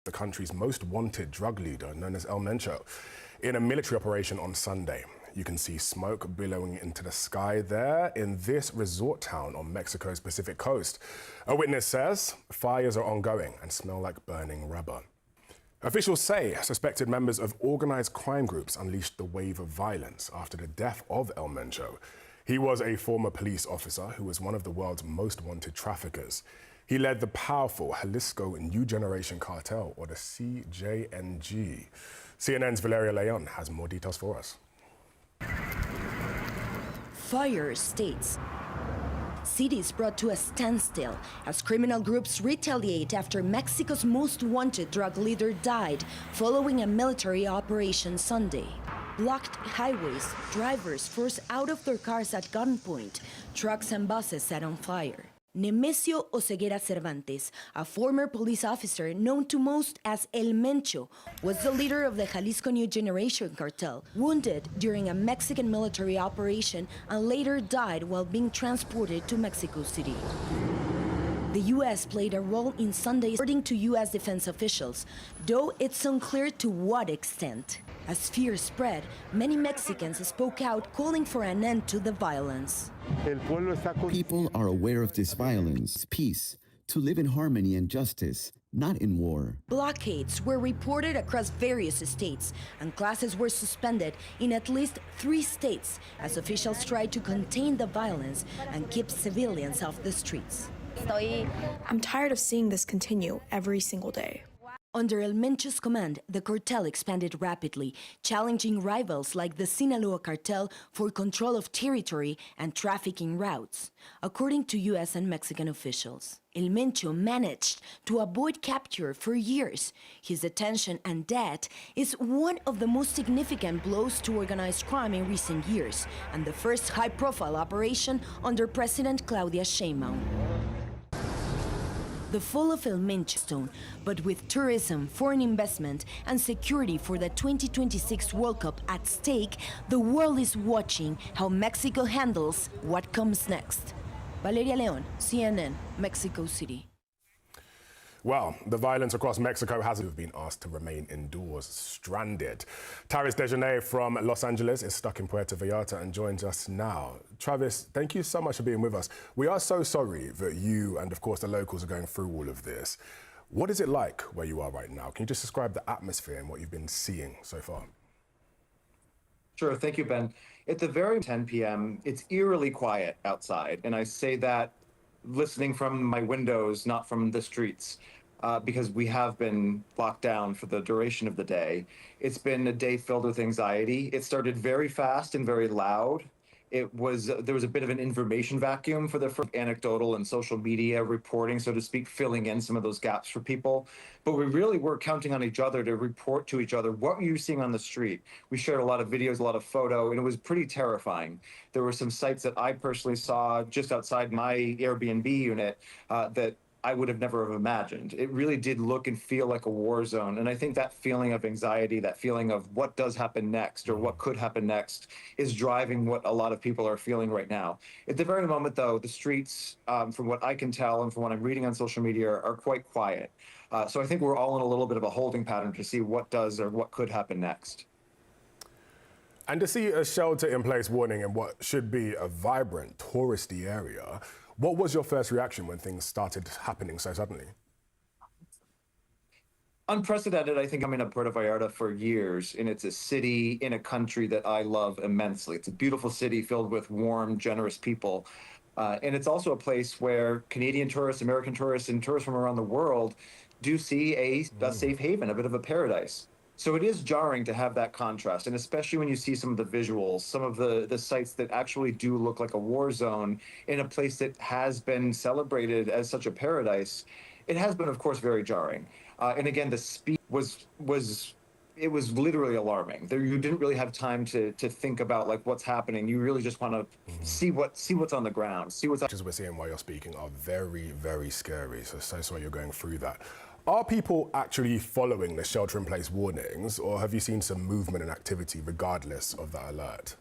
the country's most wanted drug leader, known as El Mencho, in a military operation on Sunday. You can see smoke billowing into the sky there in this resort town on Mexico's Pacific coast. A witness says fires are ongoing and smell like burning rubber. Officials say suspected members of organized crime groups unleashed the wave of violence after the death of El Mencho. He was a former police officer who was one of the world's most wanted traffickers. He led the powerful Jalisco New Generation Cartel, or the CJNG. CNN's Valeria Leon has more details for us. Fire states. Cities brought to a standstill as criminal groups retaliate after Mexico's most wanted drug leader died following a military operation Sunday. Blocked highways, drivers forced out of their cars at gunpoint, trucks and buses set on fire. Nemesio Oseguera Cervantes, a former police officer known to most as El Mencho, was the leader of the Jalisco New Generation Cartel, wounded during a Mexican military operation and later died while being transported to Mexico City. The U.S. played a role in Sunday, according to U.S. defense officials, though it's unclear to what extent. As fear spread, many Mexicans spoke out calling for an end to the violence. People are aware of this violence, peace, to live in harmony and justice, not in war. Blockades were reported across various states, and classes were suspended in at least 3 states as officials tried to contain the violence and keep civilians off the streets. I'm tired of seeing this continue every single day. Under El Mencho's command, the cartel expanded rapidly, challenging rivals like the Sinaloa cartel for control of territory and trafficking routes. According to U.S. and Mexican officials, El Mencho managed to avoid capture for years. His detention and death is one of the most significant blows to organized crime in recent years, and the first high-profile operation under President Claudia Sheinbaum. The fall of El Mencho stone, but with tourism, foreign investment, and security for the 2026 World Cup at stake, the world is watching how Mexico handles what comes next. Valeria Leon, CNN, Mexico City. Well, the violence across Mexico has been asked to remain indoors, stranded. Turis Dejanay from Los Angeles is stuck in Puerto Vallarta and joins us now. Travis, thank you so much for being with us. We are so sorry that you and, of course, the locals are going through all of this. What is it like where you are right now? Can you just describe the atmosphere and what you've been seeing so far? Sure, thank you, Ben. At the very 10 p.m., it's eerily quiet outside, and I say that listening from my windows, not from the streets. Because we have been locked down for the duration of the day. It's been a day filled with anxiety. It started very fast and very loud. There was a bit of an information vacuum for the first anecdotal and social media reporting, so to speak, filling in some of those gaps for people. But we really were counting on each other to report to each other what were you seeing on the street. We shared a lot of videos, a lot of photo, and it was pretty terrifying. There were some sites that I personally saw just outside my Airbnb unit that I would have never have imagined. It really did look and feel like a war zone. And I think that feeling of anxiety, that feeling of what does happen next or what could happen next is driving what a lot of people are feeling right now. At the very moment, though, the streets, from what I can tell and from what I'm reading on social media, are quite quiet. So I think we're all in a little bit of a holding pattern to see what does or what could happen next. And to see a shelter-in-place warning in what should be a vibrant touristy area, what was your first reaction when things started happening so suddenly? Unprecedented. I think I'm in Puerto Vallarta for years, and it's a city in a country that I love immensely. It's a beautiful city filled with warm, generous people. And it's also a place where Canadian tourists, American tourists, and tourists from around the world do see a safe haven, a bit of a paradise. So it is jarring to have that contrast, and especially when you see some of the visuals, some of the sites that actually do look like a war zone in a place that has been celebrated as such a paradise. It has been, of course, very jarring. And again, the speed was literally alarming. You didn't really have time to think about like what's happening. You really just want to see what's on the ground, see what's. As we're seeing while you're speaking are very, very scary. So sorry you're going through that. Are people actually following the shelter-in-place warnings, or have you seen some movement and activity regardless of that alert?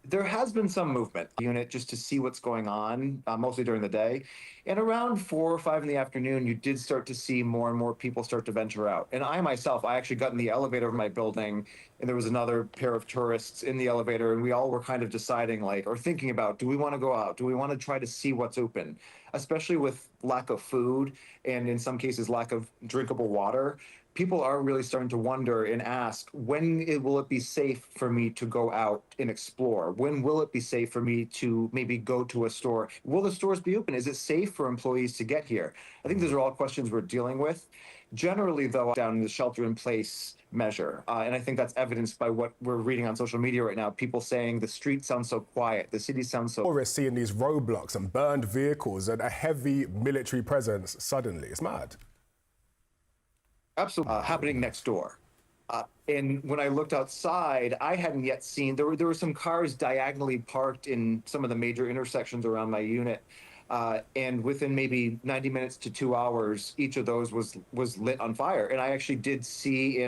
There has been some movement unit just to see what's going on, mostly during the day. And around 4 or 5 in the afternoon, you did start to see more and more people start to venture out. And I myself, I actually got in the elevator of my building, and there was another pair of tourists in the elevator, and we all were kind of deciding, like, or thinking about, do we want to go out? Do we want to try to see what's open? Especially with lack of food and in some cases lack of drinkable water, people are really starting to wonder and ask, will it be safe for me to go out and explore? When will it be safe for me to maybe go to a store? Will the stores be open? Is it safe for employees to get here? I think those are all questions we're dealing with. Generally, though, down in the shelter-in-place measure, and I think that's evidenced by what we're reading on social media right now, people saying the streets sound so quiet, the city sounds so... We're seeing these roadblocks and burned vehicles and a heavy military presence suddenly. It's mad. Absolutely. Happening next door. And when I looked outside, I hadn't yet seen, there were some cars diagonally parked in some of the major intersections around my unit. And within maybe 90 minutes to 2 hours, each of those was lit on fire. And I actually did see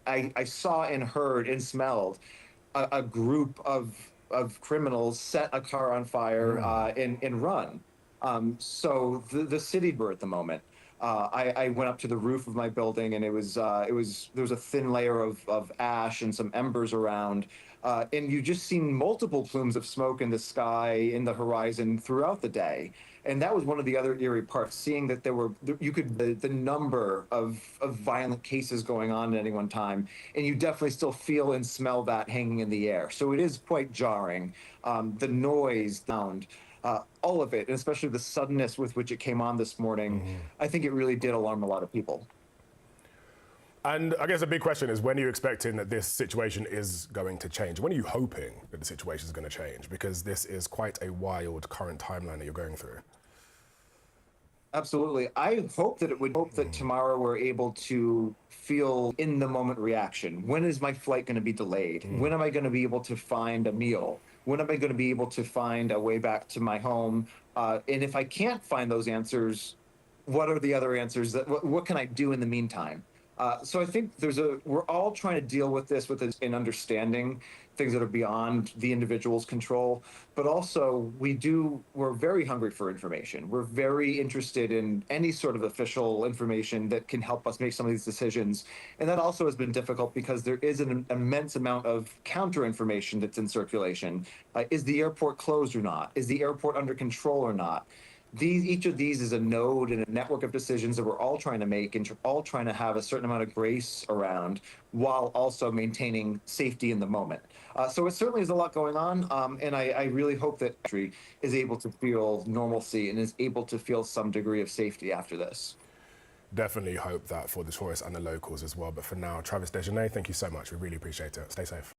I saw and heard and smelled a group of criminals set a car on fire and run. So the city were at the moment. I went up to the roof of my building, and there was a thin layer of ash and some embers around, and you just seen multiple plumes of smoke in the sky, in the horizon throughout the day. And that was one of the other eerie parts, seeing that the number of violent cases going on at any one time, and you definitely still feel and smell that hanging in the air. So it is quite jarring. The noise, sound. All of it, and especially the suddenness with which it came on this morning, I think it really did alarm a lot of people. And I guess the big question is, when are you expecting that this situation is going to change? When are you hoping that the situation is going to change? Because this is quite a wild current timeline that you're going through. Absolutely. I hope that tomorrow we're able to feel in the moment reaction. When is my flight going to be delayed? When am I going to be able to find a meal? When am I going to be able to find a way back to my home? And if I can't find those answers, what are the other answers? What can I do in the meantime? So I think we're all trying to deal with this in understanding things that are beyond the individual's control, but also we're very hungry for information. We're very interested in any sort of official information that can help us make some of these decisions. And that also has been difficult because there is an immense amount of counter information that's in circulation. Is the airport closed or not? Is the airport under control or not? Each of these is a node in a network of decisions that we're all trying to make and all trying to have a certain amount of grace around, while also maintaining safety in the moment. So it certainly is a lot going on, and I really hope that country is able to feel normalcy and is able to feel some degree of safety after this. Definitely hope that for the tourists and the locals as well. But for now, Travis Desjardins, thank you so much. We really appreciate it. Stay safe.